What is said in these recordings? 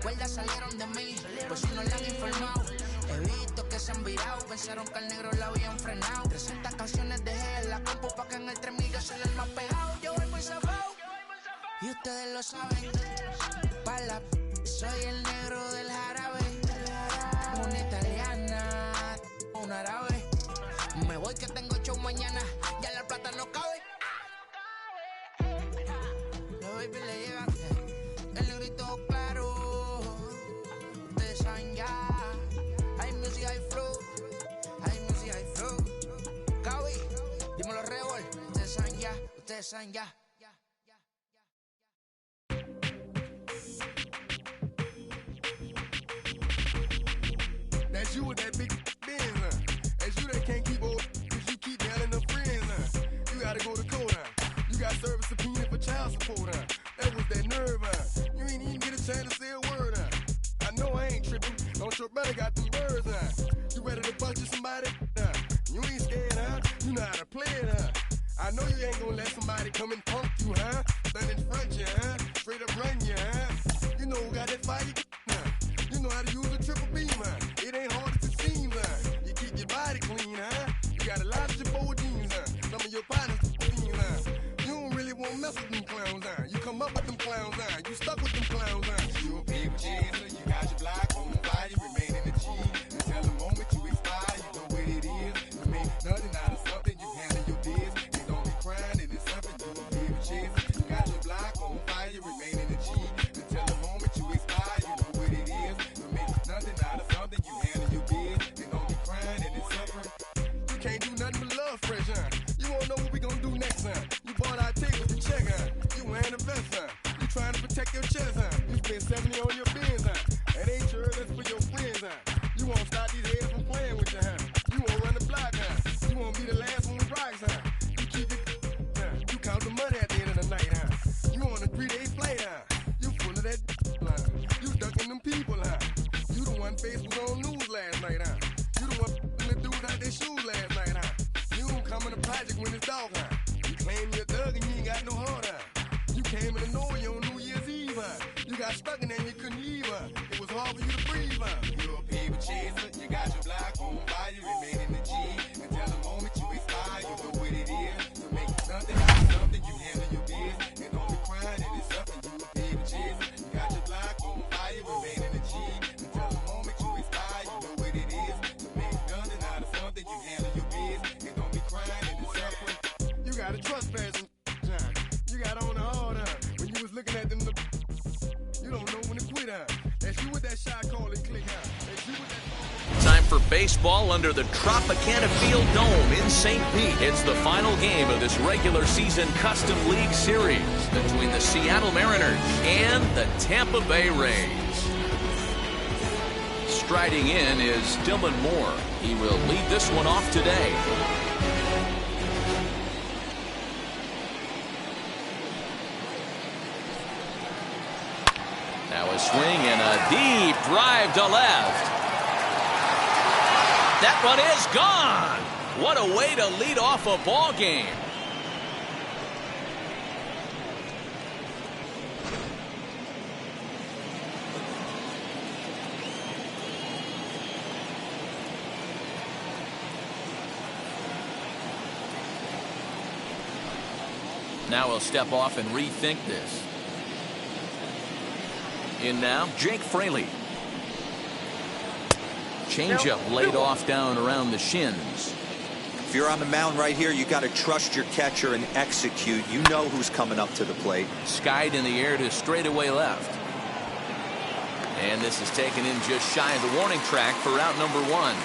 cuerdas salieron de mí, pues si no le han informado. He visto que se han virado, pensaron que al negro la habían frenado. 300 canciones dejé en la compu pa' que en el 3000 yo soy el más pegado. Yo voy muy zafado, y ustedes lo saben. Pala, soy el negro del jarabe. Una italiana, un árabe. Me voy que tengo show mañana, ya la plata no cabe. Los baby le llegan, el negrito claro. Ustedes saben ya, hay music, hay flow. Hay music, hay flow. Cabi, dímelo Rebol, ustedes saben ya, ustedes saben ya. That's you with that big Benz, huh? That's you that can't keep old, cause you keep yelling them friends, huh? You gotta go to court, huh? You got service subpoena for child support, huh? That was that nerve, huh? You ain't even get a chance to say a word, huh? I know I ain't tripping, don't your brother got them birds, huh? You ready to bust you somebody, huh? You ain't scared, huh? You know how to play it, huh? I know you ain't gonna let somebody come and punk you, huh? Stand in front you, huh? Straight up run you, huh? You know who got that fire, huh? You know how to use a triple beam, huh? It ain't hard as it seems, huh? You keep your body clean, huh? You got a lot of your jeans, huh? Some of your partners, huh? You don't really want to mess with them clowns, huh? You come up with them clowns, huh? You stuck with them clowns, huh? You a paper chaser, you got your block on fire, you remain in the G. Until the moment you expire, you know what it is. You make nothing out of something, you handle your biz. You don't be crying, and it's something, you a paper chaser. You got your block on fire, you remain in the G. Until the moment you expire, you know what it is. You make nothing out of something, you handle your biz. You don't be crying, and it's suffering. You can't do nothing but love fresh, huh? You won't know what we gonna do next, huh? You bought our tables to check, huh? You wearing a vest, huh? You trying to protect your chest, huh? You spend 70 on your bins, huh? That ain't yours, that's for your friends, huh? You won't stop these heads from playing with you, huh? You won't run the block, huh? You won't be the last one with rocks, huh? You keep it, huh? You count the money at the end of the night, huh? You on a 3-day flight, huh? You full of that, huh? You ducking them people, huh? You the one face was on news last night, huh? You the one the dudes out their shoes last night, huh? You don't come in the project when it's dark, huh? You claim you're a thug and you ain't got no heart, huh? You came in the Norway on New Year's Eve, huh? You got stuck in there and you couldn't leave, huh? It was hard for you to breathe, huh? You're a paper chaser, you got your block on fire, you remain in the G. Until the moment you expire, you know what it is. To make something out of something, you handle your biz. And don't be crying, it is something, you a paper chaser. You got your block on fire, you remain in the G. Until the moment you expire, you know what it is. To make nothing out of something, you handle your biz. And don't be crying, it is suffering. You got a trespass and huh? You got on the hard, huh? When you was looking at them, you don't know when to quit, huh? That's you with that shot call and click, huh? That's you with that. Time for baseball under the Tropicana Field Dome in St. Pete. It's the final game of this regular season Custom League Series between the Seattle Mariners and the Tampa Bay Rays. Striding in is Dylan Moore. He will lead this one off today. Now a swing and a deep drive to left. That one is gone. What a way to lead off a ball game. Now he'll step off and rethink this. In now, Jake Fraley. Changeup laid off down around the shins. If you're on the mound right here, you got to trust your catcher and execute. You know who's coming up to the plate. Skied in the air to straightaway left. And this is taken in just shy of the warning track for out number 1.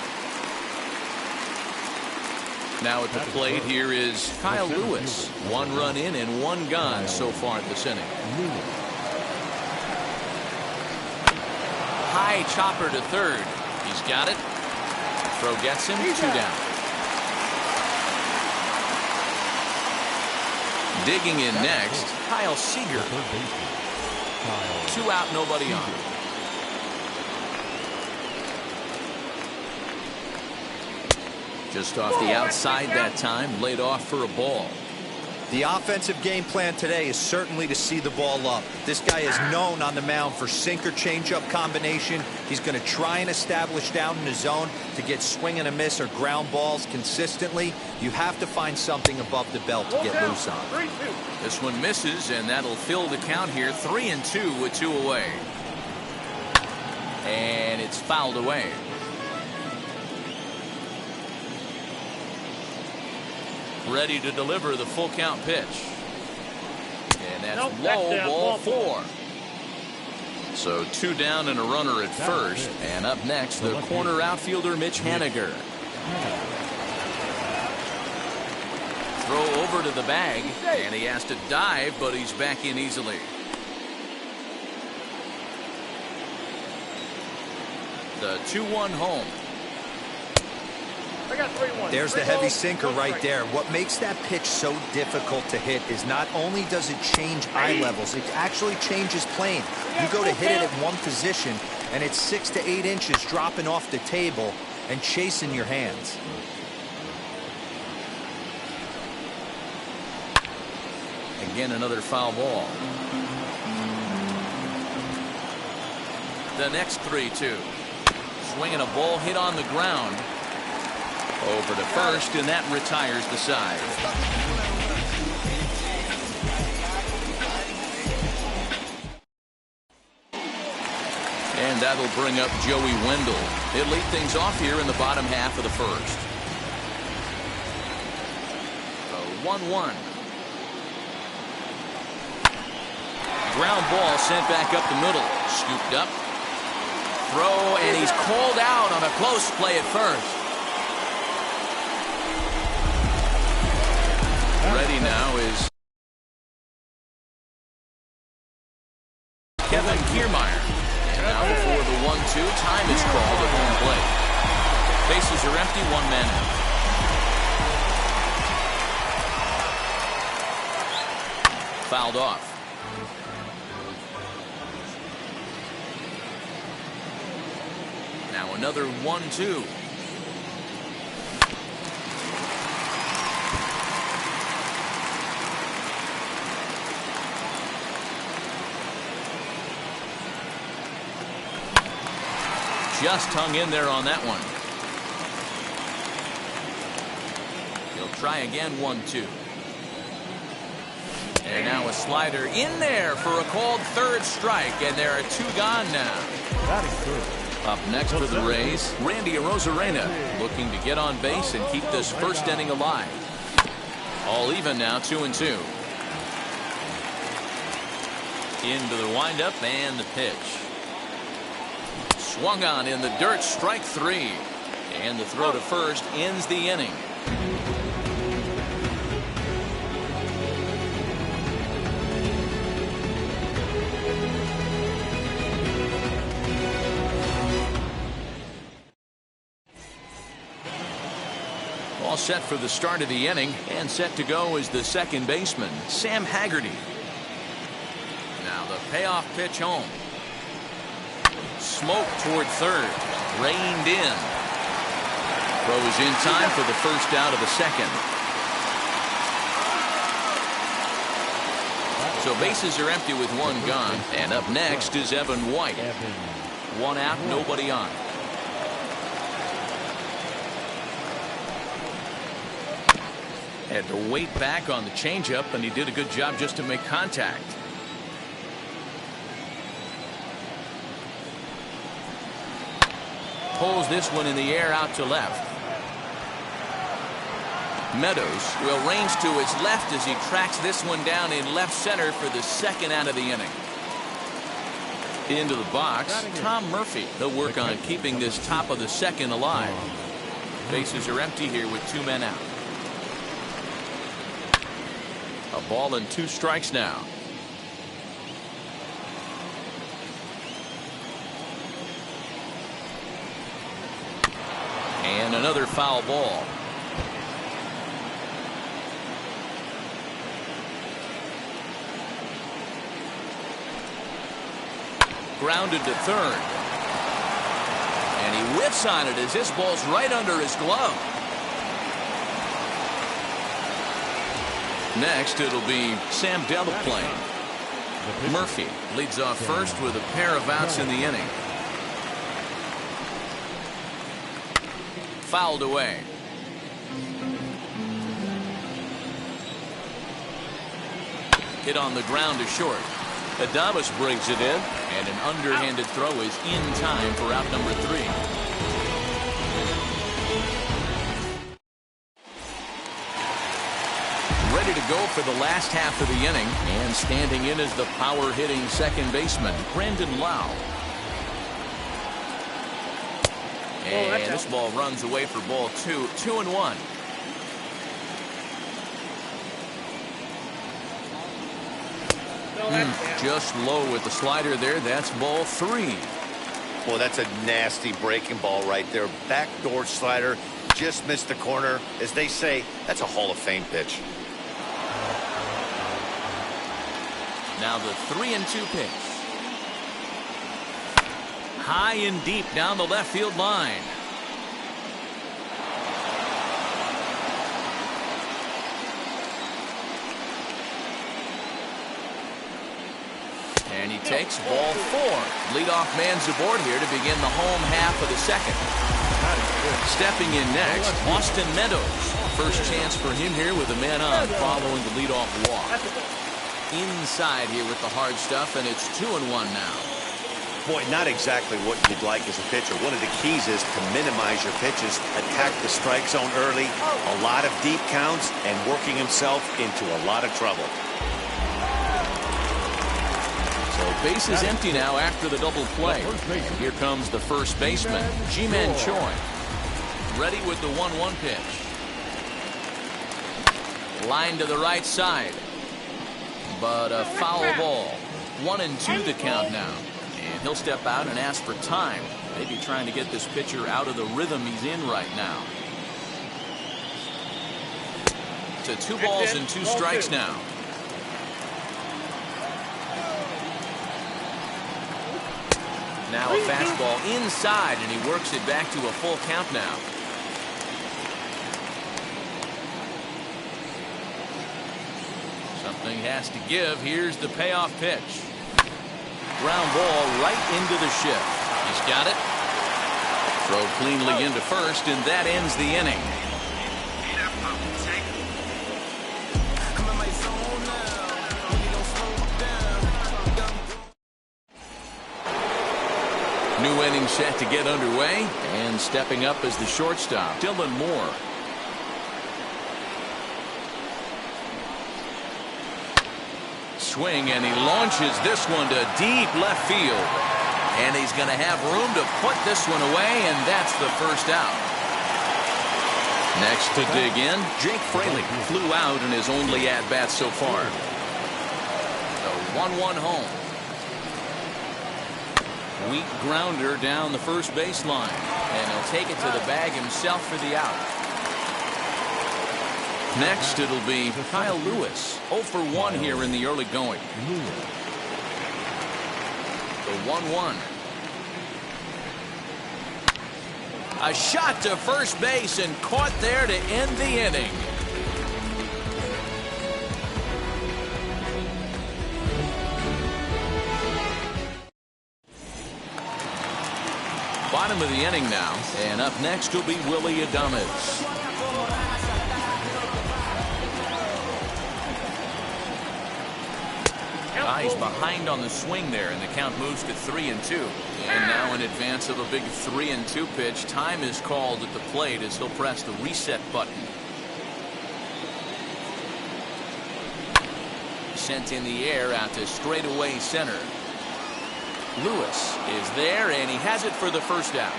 Now at the plate here is Kyle Lewis. 1 run in and 1 gone so far at this inning. High chopper to third. He's got it. Throw gets him. 2 down. Digging in next, Kyle Seager. 2 out, nobody on. Just off the outside that time, laid off for a ball. The offensive game plan today is certainly to see the ball up. This guy is known on the mound for sinker changeup combination. He's going to try and establish down in the zone to get swing and a miss or ground balls consistently. You have to find something above the belt to get loose on. This one misses, and that'll fill the count here. 3-2 with 2 away. And it's fouled away. Ready to deliver the full count pitch. And that's low, ball 4. So 2 down and a runner at first. And up next, the corner outfielder, Mitch Haniger. Throw over to the bag, and he has to dive, but he's back in easily. The 2-1 home. There's the heavy sinker right there. What makes that pitch so difficult to hit is not only does it change eye levels, it actually changes plane. You go to hit it at one position, and it's 6 to 8 inches dropping off the table and chasing your hands. Again, another foul ball. The next 3-2. Swinging a ball hit on the ground. Over to first, and that retires the side. And that'll bring up Joey Wendell. He'll lead things off here in the bottom half of the first. The 1-1. Ground ball sent back up the middle. Scooped up. Throw, and he's called out on a close play at first. Ready now is Kevin Kiermaier. And now before the 1-2, time is called at home plate. Bases are empty, 1 man out. Fouled off. Now another 1-2. Just hung in there on that one. He'll try again, 1-2. And now a slider in there for a called third strike, and there are 2 gone now. Up next for the Rays, Randy Arozarena looking to get on base and keep this first inning alive. All even now, 2-2. Into the windup and the pitch. Swung on in the dirt, strike 3. And the throw to first ends the inning. All set for the start of the inning, and set to go is the second baseman, Sam Haggerty. Now the payoff pitch home. Smoke toward third. Reined in. Throws in time for the first out of the second. So bases are empty with 1 gone. And up next is Evan White. 1 out, nobody on. Had to wait back on the changeup, and he did a good job just to make contact. Pulls this one in the air out to left. Meadows will range to his left as he tracks this one down in left center for the second out of the inning. Into the box, Tom Murphy. They'll work on keeping this top of the second alive. Bases are empty here with 2 men out. A ball and 2 strikes now. And another foul ball. Grounded to third. And he whiffs on it as this ball's right under his glove. Next, it'll be Sam Delaplane. Murphy leads off first with a pair of outs in the inning. Fouled away. Hit on the ground to short. Adames brings it in, and an underhanded throw is in time for out number 3. Ready to go for the last half of the inning, and standing in is the power-hitting second baseman, Brandon Lau. And this ball runs away for ball 2, 2-1. Just low with the slider there. That's ball 3. Well, that's a nasty breaking ball right there. Backdoor slider, just missed the corner. As they say, that's a Hall of Fame pitch. Now the 3-2 pitch. High and deep down the left field line. And he takes ball 4. Leadoff man's aboard here to begin the home half of the second. Stepping in next, Austin Meadows. First chance for him here with a man on following the leadoff walk. Inside here with the hard stuff, and it's 2-1 now. Boy, not exactly what you'd like as a pitcher. One of the keys is to minimize your pitches, attack the strike zone early, a lot of deep counts, and working himself into a lot of trouble. So base is empty now after the double play. And here comes the first baseman, Ji-Man Choi. Ready with the 1-1 pitch. Line to the right side. But a foul ball. 1-2 the count now. And he'll step out and ask for time. Maybe trying to get this pitcher out of the rhythm he's in right now. To 2 balls and 2 strikes now. Now a fastball inside, and he works it back to a full count now. Something has to give. Here's the payoff pitch. Ground ball right into the shift. He's got it. Throw cleanly into first, and that ends the inning. New inning set to get underway, and stepping up as the shortstop, Dylan Moore. Swing, and he launches this one to deep left field. And he's going to have room to put this one away, and that's the first out. Next to dig in, Jake Fraley flew out in his only at-bat so far. The 1-1 home. Weak grounder down the first baseline, and he'll take it to the bag himself for the out. Next, it'll be Kyle Lewis, 0 for 1 here in the early going. The 1-1. A shot to first base and caught there to end the inning. Bottom of the inning now, and up next will be Willie Adames. He's behind on the swing there, and the count moves to 3-2. And now in advance of a big 3-2 pitch, time is called at the plate as he'll press the reset button. Sent in the air out to straightaway center. Lewis is there, and he has it for the first out.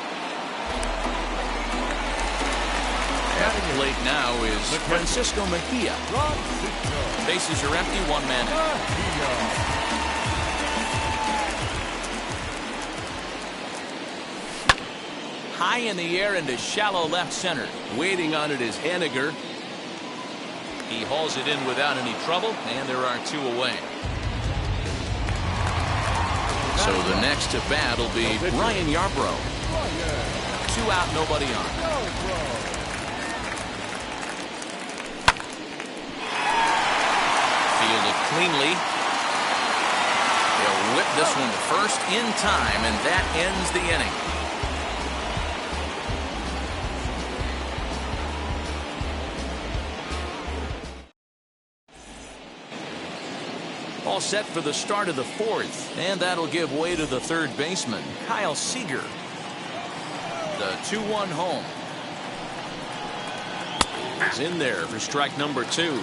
At the plate now is Francisco Mejia. Bases are empty, 1 man out. High in the air into shallow left center. Waiting on it is Henniger. He hauls it in without any trouble, and there are 2 away. So the next to bat will be Ryan Yarbrough. 2 out, nobody on. 2 cleanly. He'll whip this one to first in time, and that ends the inning. All set for the start of the fourth, and that'll give way to the third baseman, Kyle Seager. The 2-1 home is in there for strike number 2.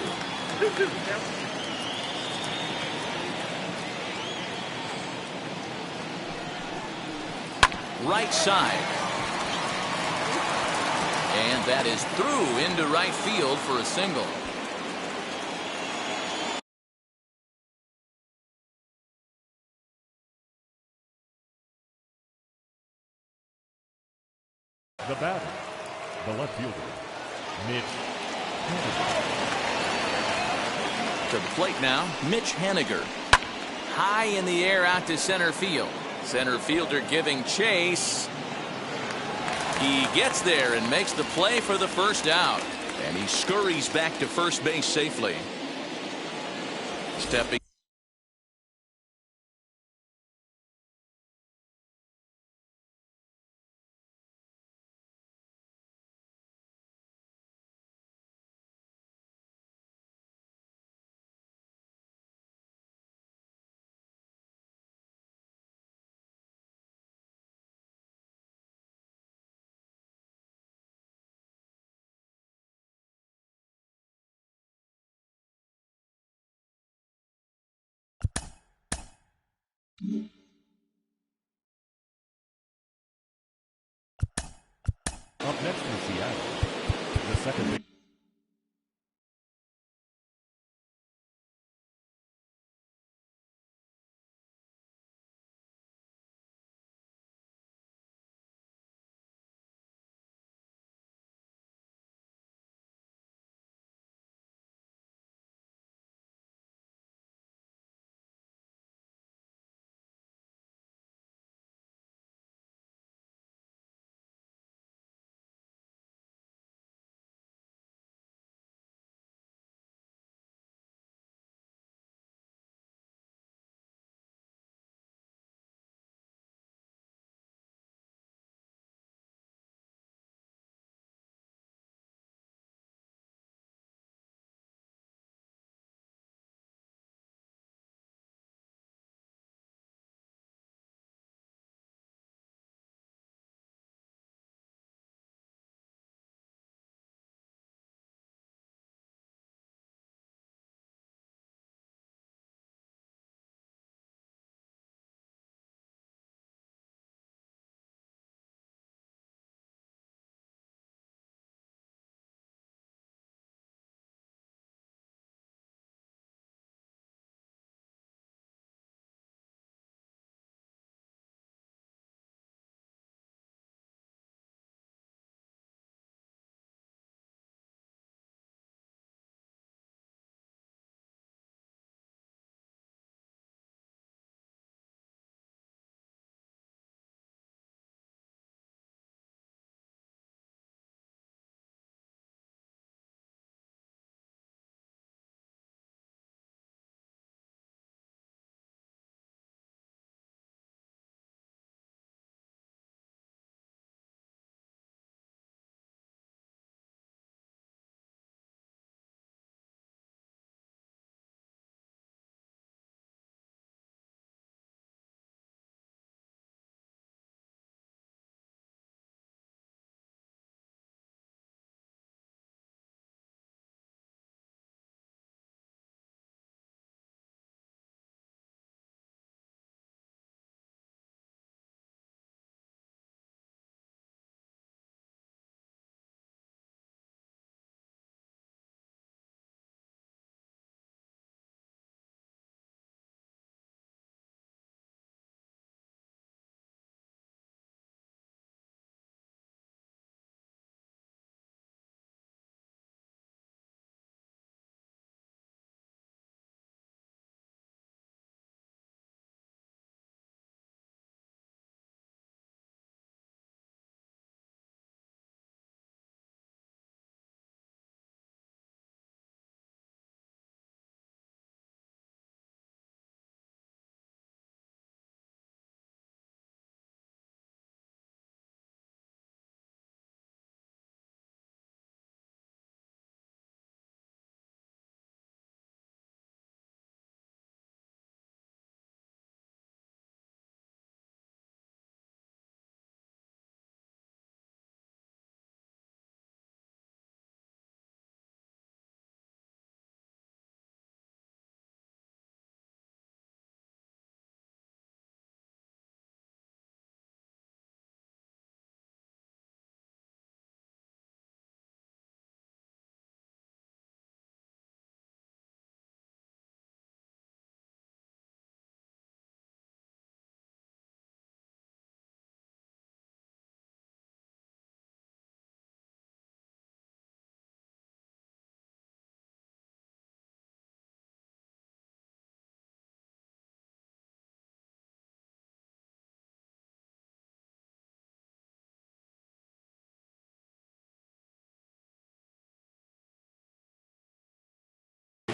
Right side. And that is through into right field for a single. The batter, the left fielder, Mitch Haniger. To the plate now, Mitch Haniger. High in the air out to center field. Center fielder giving chase. He gets there and makes the play for the first out. And he scurries back to first base safely. Stepping Up next for Seattle, the second base.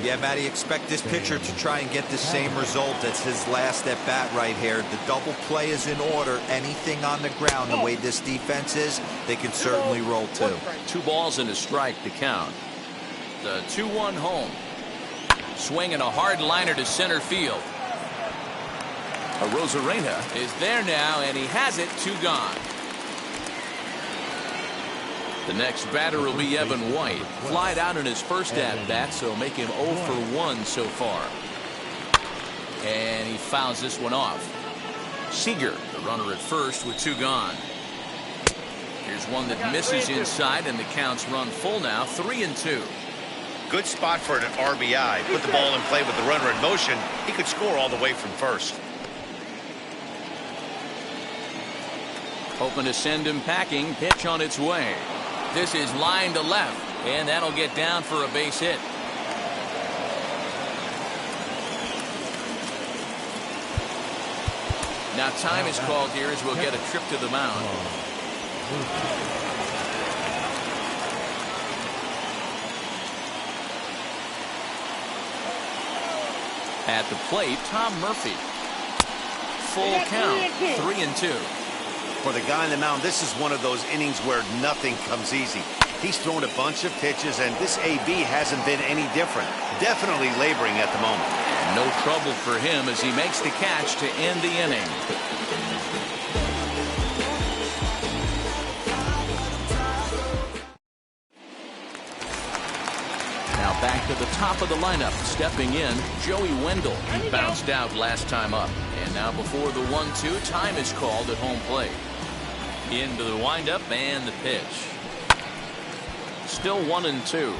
Yeah, Matty, expect this pitcher to try and get the same result as his last at bat right here. The double play is in order. Anything on the ground, the way this defense is, they can certainly roll too. 2 balls and a strike to count. The 2-1 home. Swinging a hard liner to center field. Rosarena is there now, and he has it. 2 gone. The next batter will be Evan White. Flied out in his first at-bat, so make him 0 for 1 so far. And he fouls this one off. Seager, the runner at first with 2 gone. Here's one that misses inside, and the count's run full now, 3-2. Good spot for an RBI. Put the ball in play with the runner in motion. He could score all the way from first. Hoping to send him packing. Pitch on its way. This is line to left, and that'll get down for a base hit. Now time is called here as we'll get a trip to the mound. At the plate, Tom Murphy. Full count, 3-2. For the guy on the mound, this is one of those innings where nothing comes easy. He's thrown a bunch of pitches, and this AB hasn't been any different. Definitely laboring at the moment. No trouble for him as he makes the catch to end the inning. Now back to the top of the lineup. Stepping in, Joey Wendell. He bounced out last time up. And now before the 1-2, time is called at home plate. Into the windup and the pitch. Still 1-2.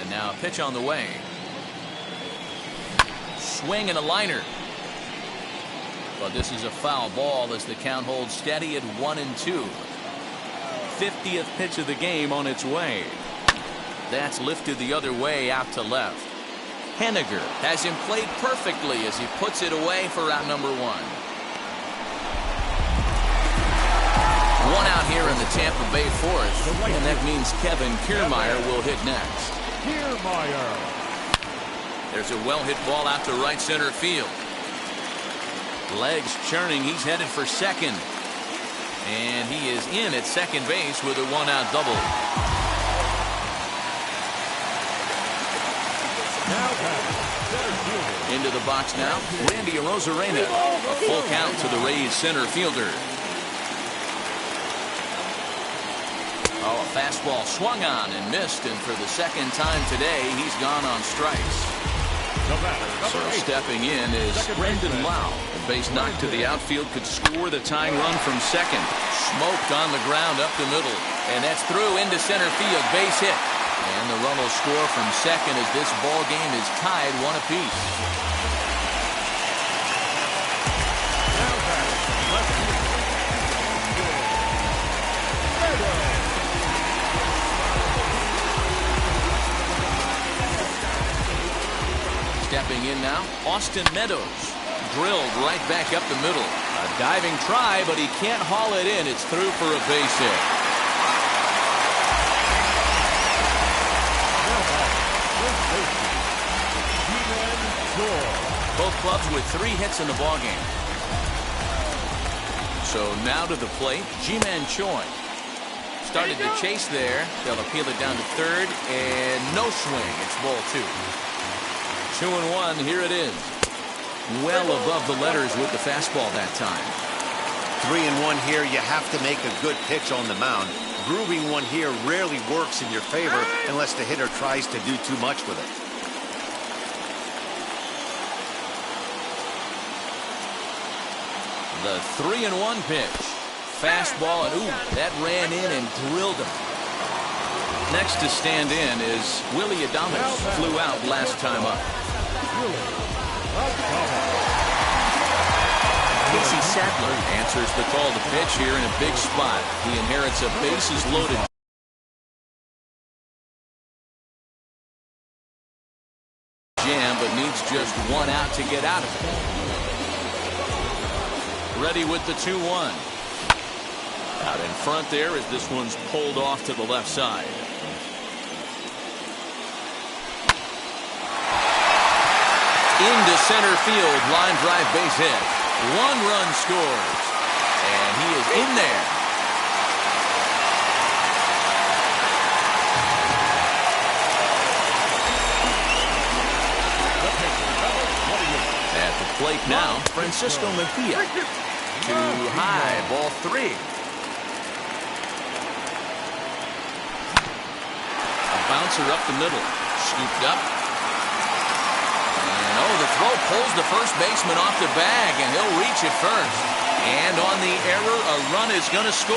And now a pitch on the way. Swing and a liner. But this is a foul ball as the count holds steady at 1-2. 50th pitch of the game on its way. That's lifted the other way out to left. Henniger has him played perfectly as he puts it away for out number 1. 1 out here in the Tampa Bay 4th, and that means Kevin Kiermaier will hit next. There's a well-hit ball out to right center field. Legs churning, he's headed for second. And he is in at second base with a 1-out double. Into the box now, Randy Rosarena. A full count to the Rays center fielder. Oh, a fastball swung on and missed, and for the second time today, he's gone on strikes. So stepping in is Brendan Lau. The base knock to the outfield could score the tying run from second. Smoked on the ground up the middle, and that's through into center field. Base hit. And the run will score from second as this ball game is tied 1 apiece. Stepping in now, Austin Meadows. Drilled right back up the middle. A diving try, but he can't haul it in. It's through for a base hit. Both clubs with 3 hits in the ballgame. So now to the plate, Ji-Man Choi. Started to chase there. They'll appeal it down to third, and no swing. It's ball 2. 2-1, here it is. Well above the letters with the fastball that time. 3-1 here. You have to make a good pitch on the mound. Grooving one here rarely works in your favor unless the hitter tries to do too much with it. The 3-1 pitch. Fastball, and ooh, that ran in and drilled him. Next to stand in is Willie Adames. Flew out last time up. Casey Sadler answers the call to pitch here in a big spot. He inherits a bases-loaded jam, but needs just 1 out to get out of it. Ready with the 2-1. Out in front there as this one's pulled off to the left side. Into center field, line drive base hit. 1 run scores. And he is in there. At the plate now, Francisco Mejia. Too high, ball 3. A bouncer up the middle. Scooped up. And oh, the throw pulls the first baseman off the bag, and he'll reach it first. And on the error, a run is going to score.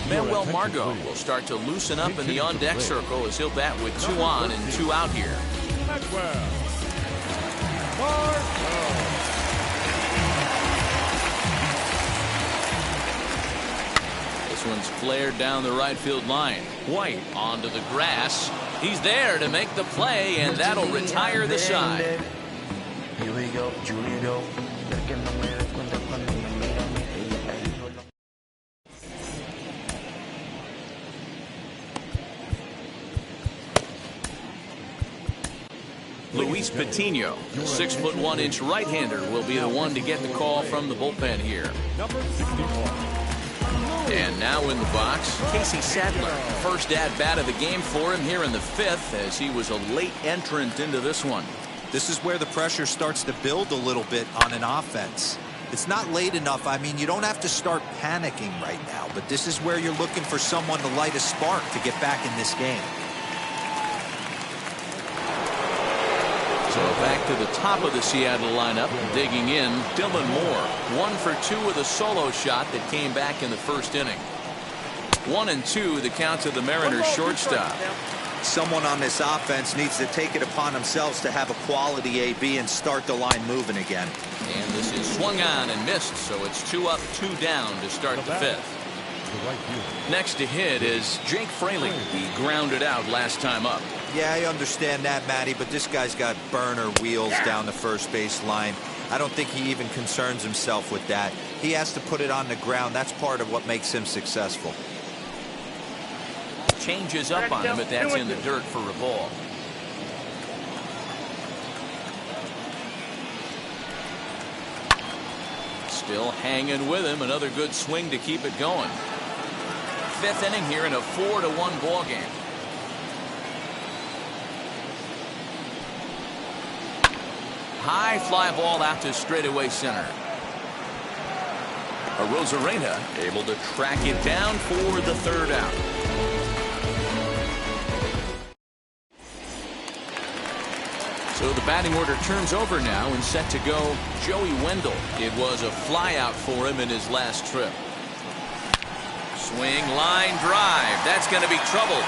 Manuel Margot will start to loosen up in the on-deck circle as he'll bat with 2 on and 2 out here. This one's flared down the right field line. White onto the grass. He's there to make the play, and that'll retire the side. Here we go, Julio. Luis Patino, the 6'1" right-hander, will be the one to get the call from the bullpen here. And now in the box, Casey Sadler. First at-bat of the game for him here in the 5th, as he was a late entrant into this one. This is where the pressure starts to build a little bit on an offense. It's not late enough. I mean, you don't have to start panicking right now, but this is where you're looking for someone to light a spark to get back in this game. So back to the top of the Seattle lineup, digging in, Dylan Moore. 1 for 2 with a solo shot that came back in the first inning. 1-2 the count to the Mariners shortstop. Someone on this offense needs to take it upon themselves to have a quality AB and start the line moving again. And this is swung on and missed, so it's 2 up, 2 down to start the 5th. Next to hit is Jake Fraley. He grounded out last time up. Yeah, I understand that, Matty, but this guy's got burner wheels down the first base line. I don't think he even concerns himself with that. He has to put it on the ground. That's part of what makes him successful. Changes up on him, but that's in the dirt for a ball. Still hanging with him. Another good swing to keep it going. 5th inning here in a 4-1 ball game. High fly ball out to straightaway center. Arozarena able to track it down for the 3rd out. So the batting order turns over now and set to go Joey Wendell. It was a flyout for him in his last trip. Swing, line drive. That's going to be trouble.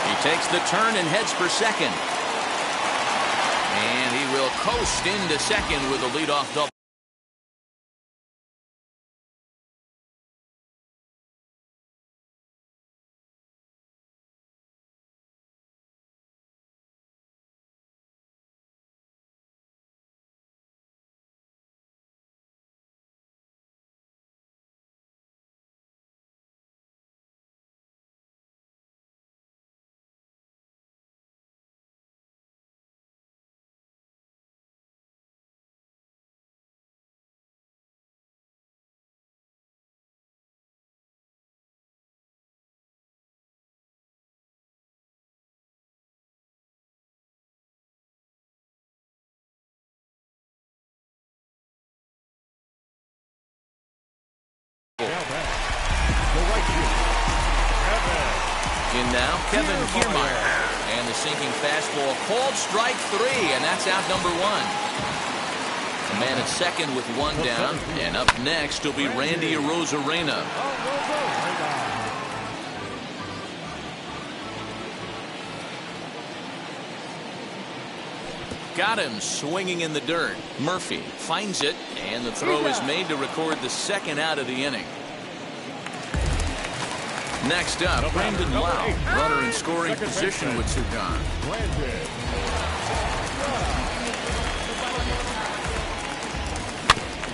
He takes the turn and heads for second. And he will coast into second with a leadoff double. In now, Kevin Kiermaier. And the sinking fastball called strike 3, and that's out number 1. The man at second with 1 down, and up next will be Randy Arozarena. Got him swinging in the dirt. Murphy finds it, and the throw is made to record the second out of the inning. Next up, Brandon Lau. Runner in scoring position with 2 gone.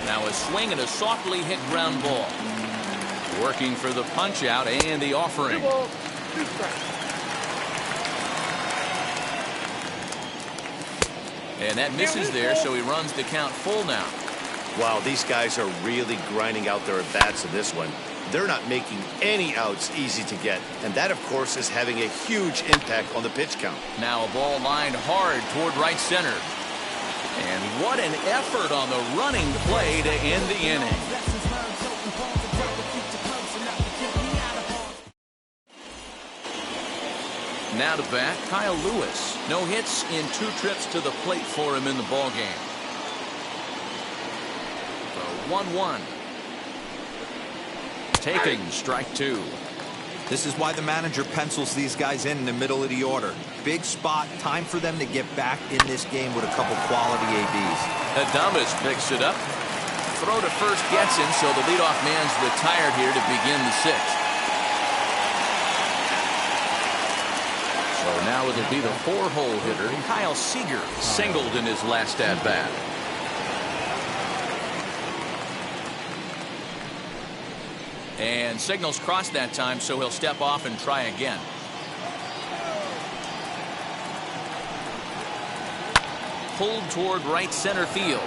Now a swing and a softly hit ground ball. Working for the punch out and the offering. And that misses there, so he runs the count full now. Wow, these guys are really grinding out their at-bats in this one. They're not making any outs easy to get. And that, of course, is having a huge impact on the pitch count. Now a ball lined hard toward right center. And what an effort on the running play to end the inning. Now to bat, Kyle Lewis. No hits in 2 trips to the plate for him in the ballgame. The 1-1. Taken, strike 2. This is why the manager pencils these guys in the middle of the order. Big spot, time for them to get back in this game with a couple quality ABs. Adames picks it up. Throw to first gets him, so the leadoff man's retired here to begin the 6th. So now it'll be the 4-hole hitter, Kyle Seager, singled in his last at-bat. And signals crossed that time, so he'll step off and try again. Pulled toward right center field.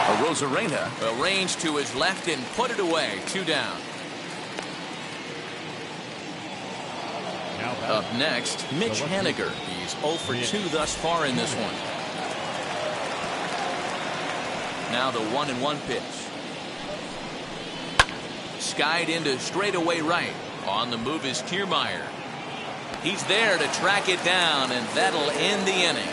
Arozarena arranged to his left and put it away. 2 down. Up next, Mitch Haniger. He's 0 for 2 thus far in this one. Now the 1-1 pitch. Skied into straightaway right. On the move is Kiermaier. He's there to track it down, and that'll end the inning.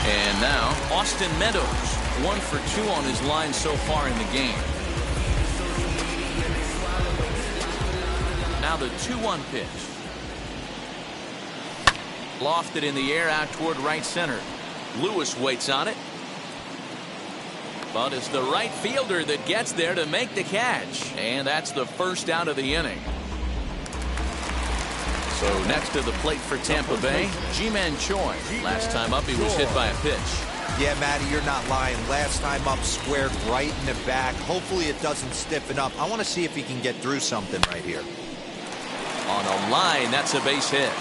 And now Austin Meadows, 1 for 2 on his line so far in the game. Now the 2-1 pitch. Lofted in the air out toward right center. Lewis waits on it. But it's the right fielder that gets there to make the catch. And that's the first out of the inning. So next to the plate for Tampa Bay, Ji-Man Choi. Last time up, he was hit by a pitch. Yeah, Matty, you're not lying. Last time up, squared right in the back. Hopefully it doesn't stiffen up. I want to see if he can get through something right here. On a line, that's a base hit.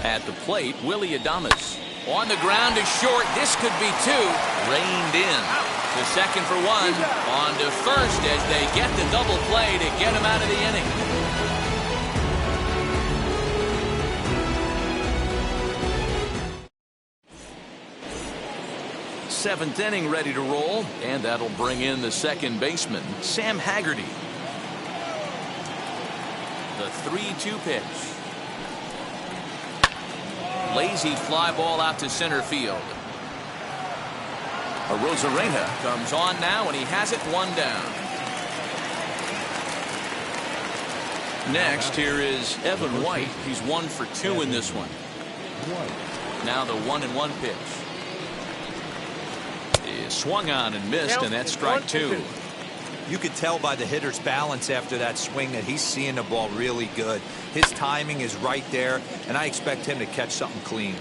At the plate, Willie Adames. On the ground is short. This could be 2. Reined in. To second for 1. On to first as they get the double play to get him out of the inning. Seventh inning ready to roll, and that'll bring in the second baseman, Sam Haggerty. The 3-2 pitch. Lazy fly ball out to center field. Arozarena comes on now, and he has it 1 down. Next, here is Evan White. He's 1 for 2 in this one. Now the 1-1 pitch. He swung on and missed, and that's strike 2. You could tell by the hitter's balance after that swing that he's seeing the ball really good. His timing is right there, and I expect him to catch something clean.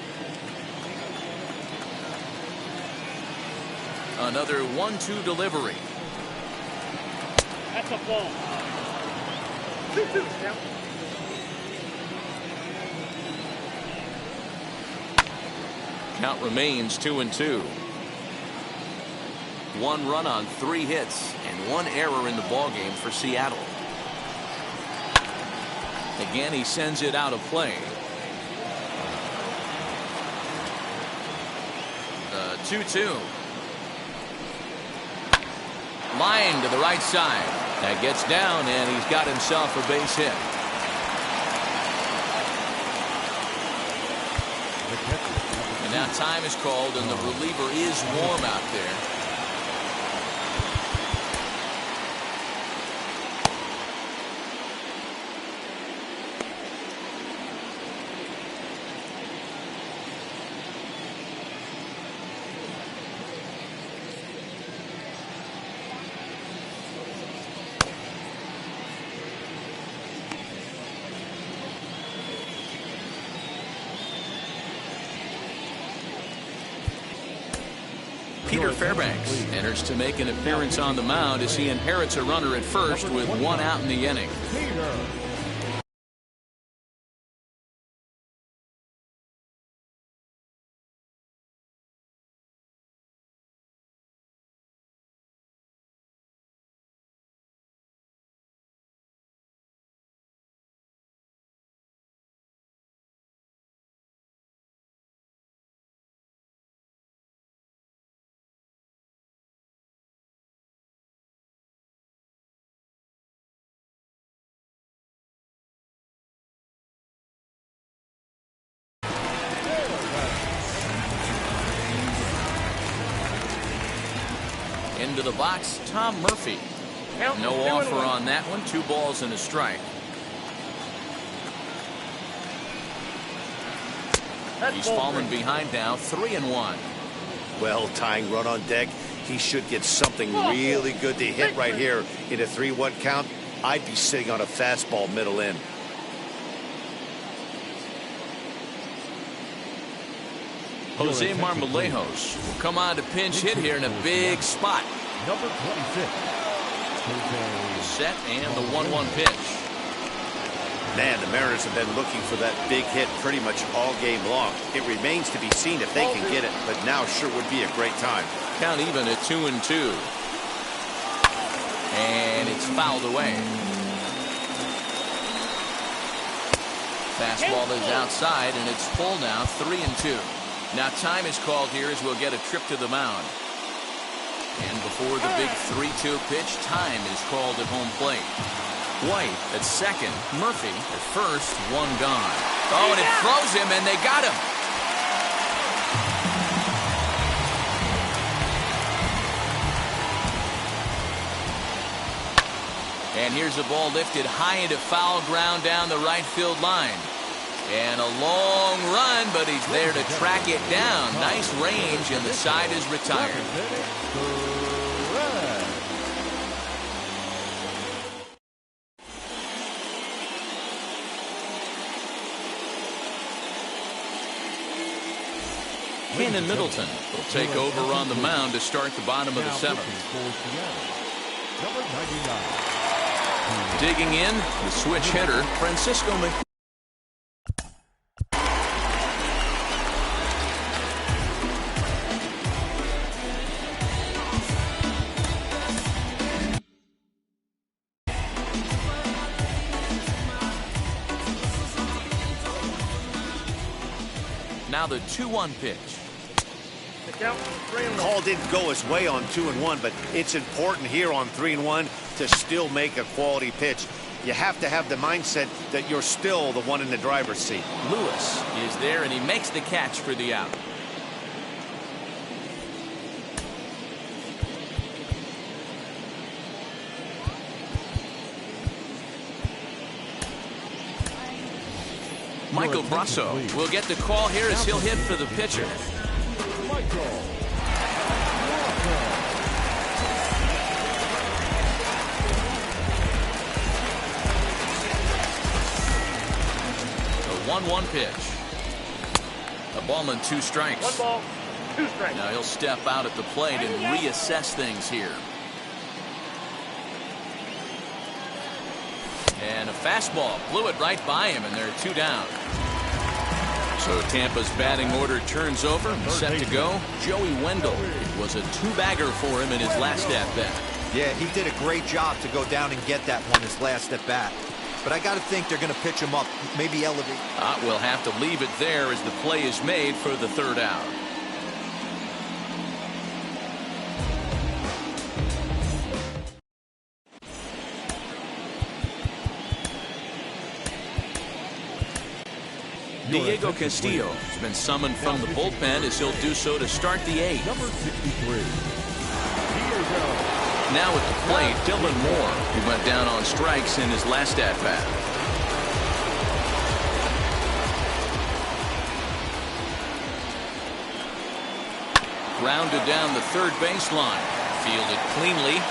Another 1-2 delivery. That's a ball. 2-2. Now. Count remains 2-2. 1 run on 3 hits and 1 error in the ballgame for Seattle. Again, he sends it out of play. 2-2. Line to the right side. That gets down, and he's got himself a base hit. And now time is called, and the reliever is warm out there. Peter Fairbanks enters to make an appearance on the mound as he inherits a runner at first with 1 out in the inning. Into the box, Tom Murphy. No offer on that one. 2 balls and a strike. He's fallen behind now, 3-1. Well, tying run on deck. He should get something really good to hit right here in a 3-1 count. I'd be sitting on a fastball middle in. Jose Marmolejos will come on to pinch hit here in a big spot. Number 26. Set and the 1-1 pitch. Man, the Mariners have been looking for that big hit pretty much all game long. It remains to be seen if they can get it, but now sure would be a great time. Count even at 2-2. And it's fouled away. Fastball is outside, and it's full now, 3-2. Now time is called here as we'll get a trip to the mound. And before the big 3-2 pitch, time is called at home plate. White at second, Murphy at first, 1 gone. Oh, and it throws him, and they got him. And here's the ball lifted high into foul ground down the right field line. And a long run, but he's there to track it down. Nice range, and the side is retired. Cannon Middleton will take over on the mound to start the bottom of the 7th. Digging in, the switch hitter, Francisco McCann. Now the 2-1 pitch. Call didn't go his way on 2-1, but it's important here on 3-1 to still make a quality pitch. You have to have the mindset that you're still the one in the driver's seat. Lewis is there, and he makes the catch for the out. Michael Brasso will get the call here as he'll hit for the pitcher. The 1-1 pitch. A ball and 2 strikes. 1 ball, 2 strikes. Now he'll step out at the plate and reassess things here. And a fastball blew it right by him, and there are 2 down. So Tampa's batting order turns over and set to go. Joey Wendell. It was a 2-bagger for him in his last at-bat. Yeah, he did a great job to go down and get that one his last at-bat. But I got to think they're going to pitch him up, maybe elevate. We'll have to leave it there as the play is made for the 3rd out. Diego Castillo has been summoned from the bullpen as he'll do so to start the 8th. Number 63. Now at the plate, Dylan Moore, who went down on strikes in his last at-bat. Grounded down the 3rd baseline. Fielded cleanly.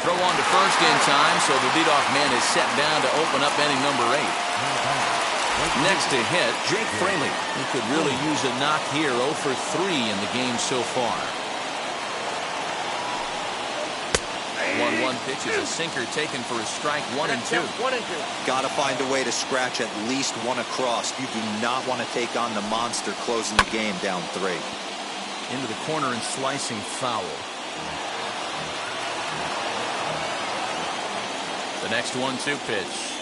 Throw on to first in time, so the leadoff man is set down to open up inning number 8. Next to hit, Jake Fraley. He could really use a knock here. 0 for 3 in the game so far. 1-1 pitch is a sinker taken for a strike. 1 and 2. 1 and 2. Got to find a way to scratch at least one across. You do not want to take on the monster closing the game down 3. Into the corner and slicing foul. The next 1-2 pitch.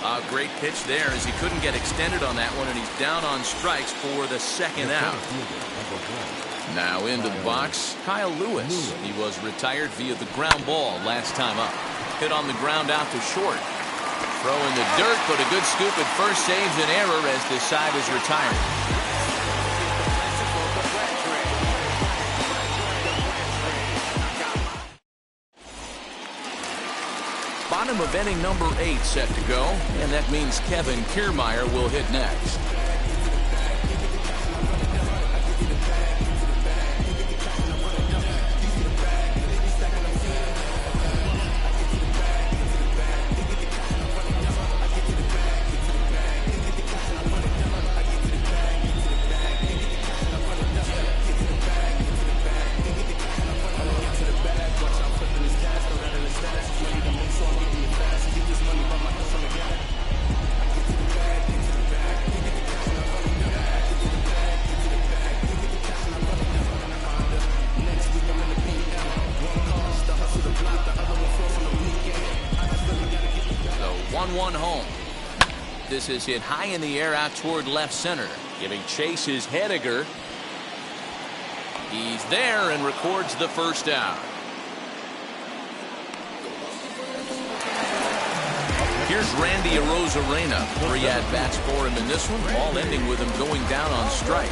A great pitch there as he couldn't get extended on that one, and he's down on strikes for the 2nd out. Now into the box, Kyle Lewis. He was retired via the ground ball last time up. Hit on the ground out to short. Throw in the dirt, but a good scoop at first saves an error as the side is retired. Bottom of inning number 8 set to go, and that means Kevin Kiermaier will hit next. This is hit high in the air out toward left center, giving chase his Hediger. He's there and records the 1st out. Here's Randy Arozarena. 3 at-bats for him in this one, all ending with him going down on strikes.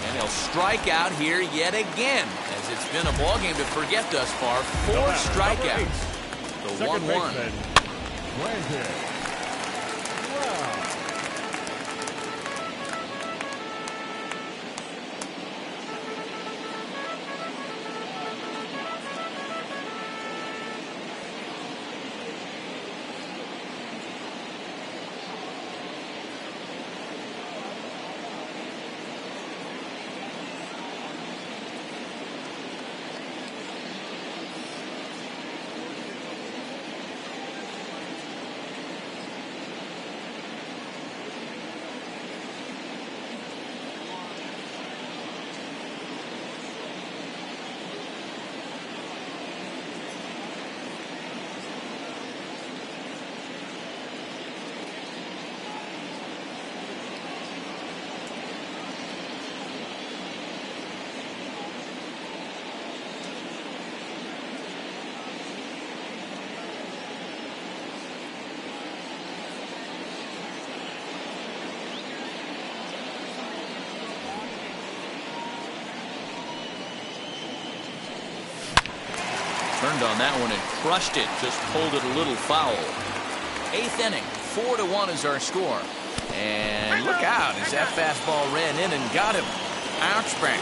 And he'll strike out here yet again, as it's been a ballgame to forget thus far. 4 strikeouts. The 1-1. Turned on that one and crushed it. Just pulled it a little foul. 8th inning. 4-1 is our score. And look out as that fastball ran in and got him. Ouch bang.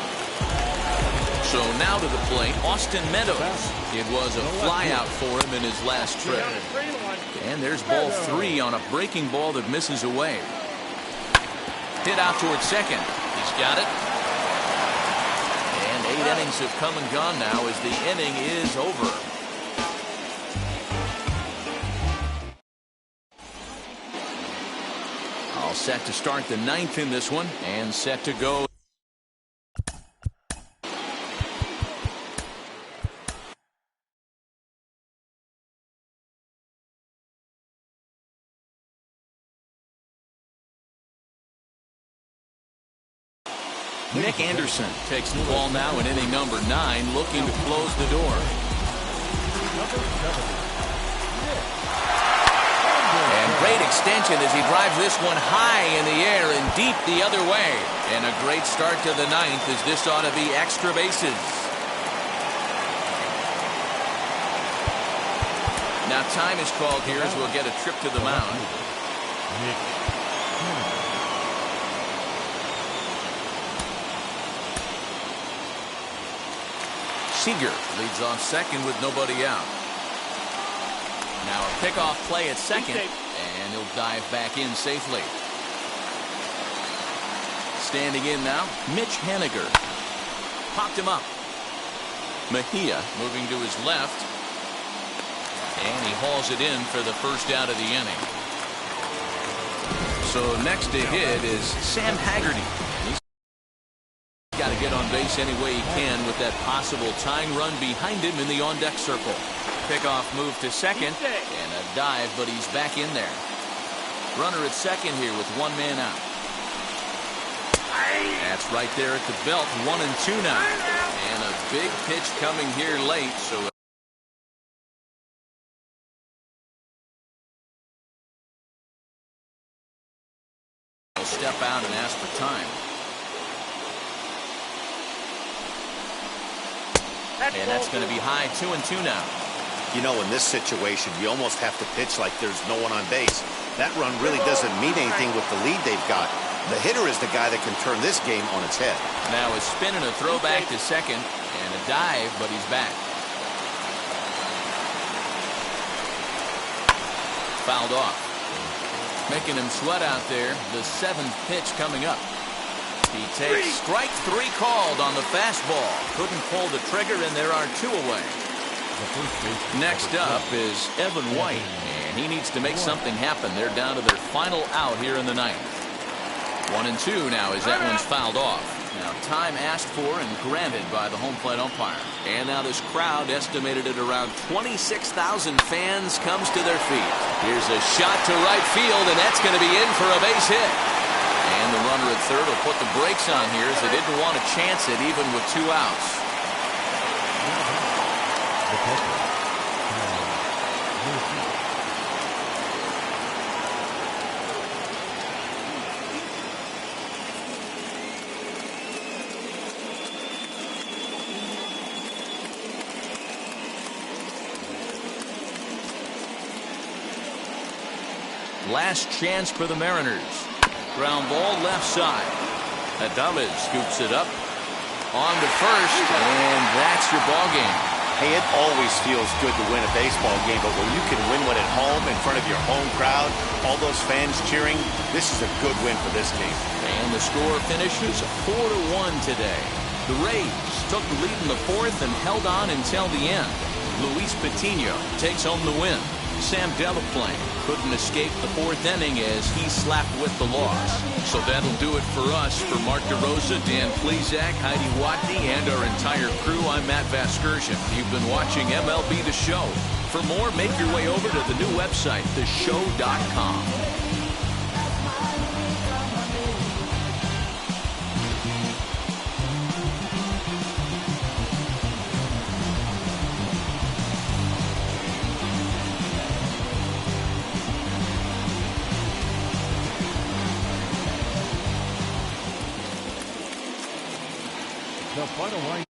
So now to the plate, Austin Meadows. It was a flyout for him in his last trip. And there's ball 3 on a breaking ball that misses away. Hit out towards second. He's got it. And 8 innings have come and gone now as the inning is over. All set to start the 9th in this one and set to go. Nick Anderson takes the ball now in inning number 9, looking to close the door. And great extension as he drives this one high in the air and deep the other way. And a great start to the 9th as this ought to be extra bases. Now time is called here as we'll get a trip to the mound. Seager leads off second with nobody out. Now a pickoff play at second, and he'll dive back in safely. Standing in now, Mitch Haniger. Popped him up. Mejia moving to his left, and he hauls it in for the first out of the inning. So next to hit is Sam Haggerty. Got to get on base any way he can with that possible tying run behind him in the on-deck circle. Pickoff move to second and a dive, but he's back in there. Runner at second here with 1 man out. That's right there at the belt. 1-2 now. And a big pitch coming here late, so he'll step out and ask for time. And that's going to be high. 2-2 now. You know, in this situation, you almost have to pitch like there's no one on base. That run really doesn't mean anything with the lead they've got. The hitter is the guy that can turn this game on its head. Now a spin and a throwback to second, and a dive, but he's back. Fouled off. Making him sweat out there. The 7th pitch coming up. He takes strike 3 called on the fastball. Couldn't pull the trigger, and there are 2 away. Next up is Evan White, and he needs to make something happen. They're down to their final out here in the 9th. 1-2 now as that one's fouled off. Now time asked for and granted by the home plate umpire. And now this crowd, estimated at around 26,000 fans, comes to their feet. Here's a shot to right field, and that's going to be in for a base hit. And the runner at third will put the brakes on here as they didn't want to chance it even with 2 outs. Last chance for the Mariners. Ground ball left side. Adames scoops it up on to first, and that's your ball game. Hey, it always feels good to win a baseball game, but when you can win one at home in front of your home crowd, all those fans cheering, this is a good win for this team. And the score finishes 4-1 today. The Rays took the lead in the 4th and held on until the end. Luis Patino takes home the win. Sam Delaplane couldn't escape the 4th inning as he slapped with the loss. So that'll do it for us. For Mark DeRosa, Dan Plesac, Heidi Watney, and our entire crew, I'm Matt Vasgersian. You've been watching MLB The Show. For more, make your way over to the new website, theshow.com. The final line.